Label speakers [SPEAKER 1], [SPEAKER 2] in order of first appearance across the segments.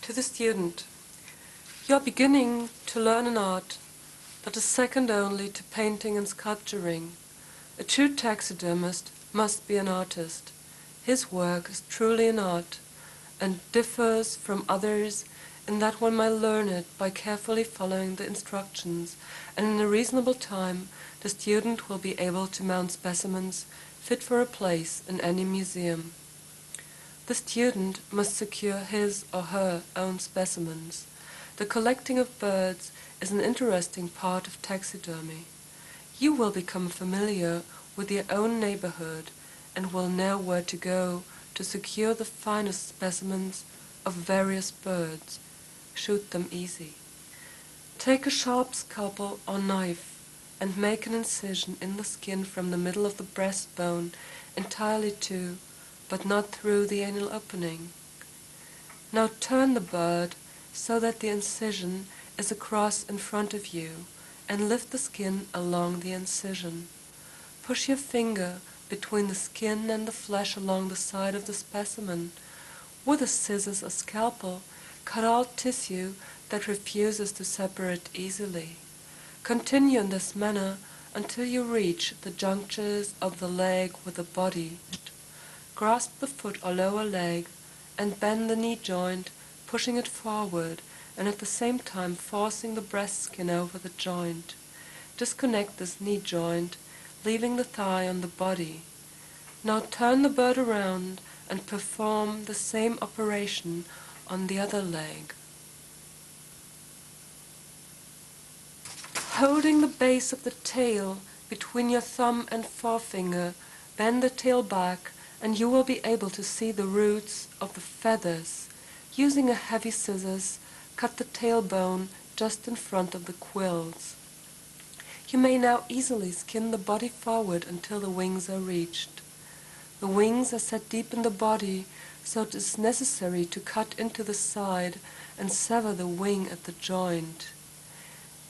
[SPEAKER 1] To the student, you are beginning to learn an art that is second only to painting and sculpturing. A true taxidermist must be an artist. His work is truly an art and differs from others in that one may learn it by carefully following the instructions, and in a reasonable time the student will be able to mount specimens fit for a place in any museum. The student must secure his or her own specimens. The collecting of birds is an interesting part of taxidermy. You will become familiar with your own neighborhood and will know where to go to secure the finest specimens of various birds. Shoot them easy. Take a sharp scalpel or knife and make an incision in the skin from the middle of the breastbone entirely to, but not through the anal opening. Now turn the bird so that the incision is across in front of you and lift the skin along the incision. Push your finger between the skin and the flesh along the side of the specimen. With a scissors or scalpel, cut out tissue that refuses to separate easily. Continue in this manner until you reach the junctures of the leg with the body. Grasp the foot or lower leg and bend the knee joint, pushing it forward and at the same time forcing the breast skin over the joint. Disconnect this knee joint, leaving the thigh on the body. Now turn the bird around and perform the same operation on the other leg. Holding the base of the tail between your thumb and forefinger, bend the tail back and you will be able to see the roots of the feathers. Using a heavy scissors, cut the tailbone just in front of the quills. You may now easily skin the body forward until the wings are reached. The wings are set deep in the body, so it is necessary to cut into the side and sever the wing at the joint.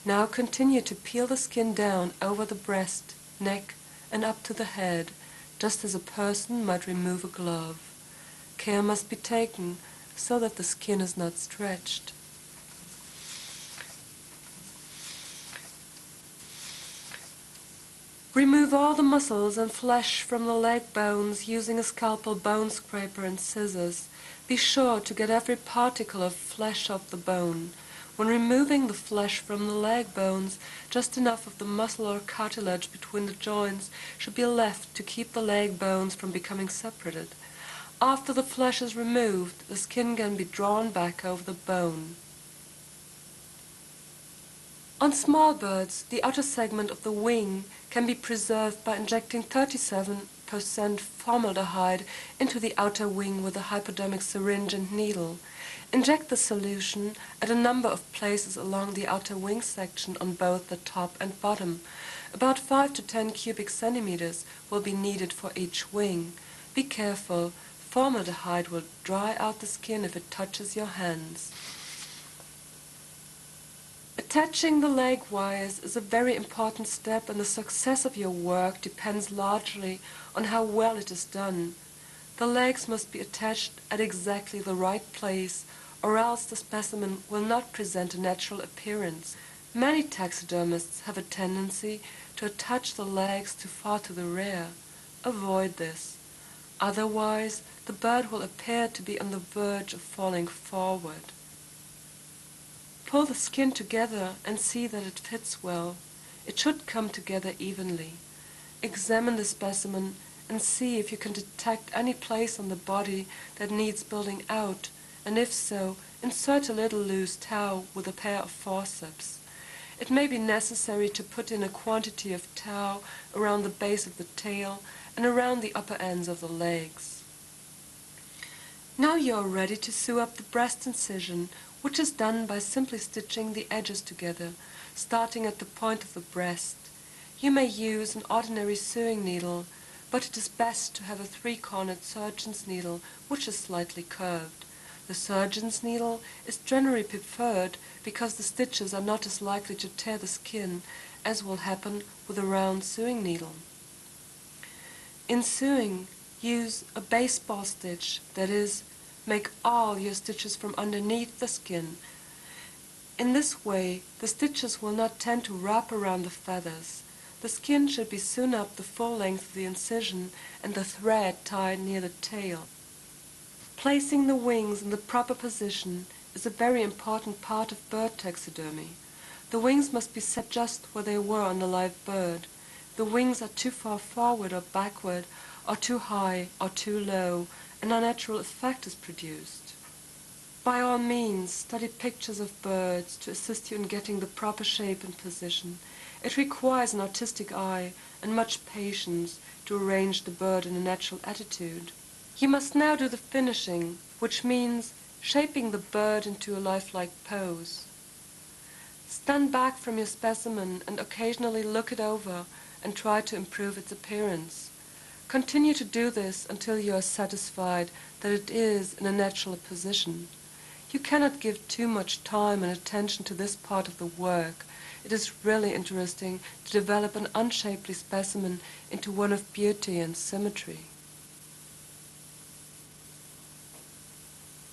[SPEAKER 1] Now continue to peel the skin down over the breast, neck, and up to the head, just as a person might remove a glove. Care must be taken so that the skin is not stretched. Remove all the muscles and flesh from the leg bones using a scalpel, bone scraper, and scissors. Be sure to get every particle of flesh off the bone. When removing the flesh from the leg bones, just enough of the muscle or cartilage between the joints should be left to keep the leg bones from becoming separated. After the flesh is removed, the skin can be drawn back over the bone. On small birds, the outer segment of the wing can be preserved by injecting 37% formaldehyde into the outer wing with a hypodermic syringe and needle. Inject the solution at a number of places along the outer wing section on both the top and bottom. About 5 to 10 cubic centimeters will be needed for each wing. Be careful, formaldehyde will dry out the skin if it touches your hands. Attaching the leg wires is a very important step, and the success of your work depends largely on how well it is done. The legs must be attached at exactly the right place, or else the specimen will not present a natural appearance. Many taxidermists have a tendency to attach the legs too far to the rear. Avoid this. Otherwise, the bird will appear to be on the verge of falling forward. Pull the skin together and see that it fits well. It should come together evenly. Examine the specimen and see if you can detect any place on the body that needs building out, and if so, insert a little loose tow with a pair of forceps. It may be necessary to put in a quantity of tow around the base of the tail and around the upper ends of the legs. Now you are ready to sew up the breast incision, which is done by simply stitching the edges together, starting at the point of the breast. You may use an ordinary sewing needle, but it is best to have a 3-cornered surgeon's needle, which is slightly curved. The surgeon's needle is generally preferred because the stitches are not as likely to tear the skin as will happen with a round sewing needle. In sewing, use a baseball stitch, that is, make all your stitches from underneath the skin. In this way, the stitches will not tend to wrap around the feathers. The skin should be sewn up the full length of the incision and the thread tied near the tail. Placing the wings in the proper position is a very important part of bird taxidermy. The wings must be set just where they were on the live bird. If the wings are too far forward or backward, or too high or too low, an unnatural effect is produced. By all means, study pictures of birds to assist you in getting the proper shape and position. It requires an artistic eye and much patience to arrange the bird in a natural attitude. You must now do the finishing, which means shaping the bird into a lifelike pose. Stand back from your specimen and occasionally look it over and try to improve its appearance. Continue to do this until you are satisfied that it is in a natural position. You cannot give too much time and attention to this part of the work. It is really interesting to develop an unshapely specimen into one of beauty and symmetry.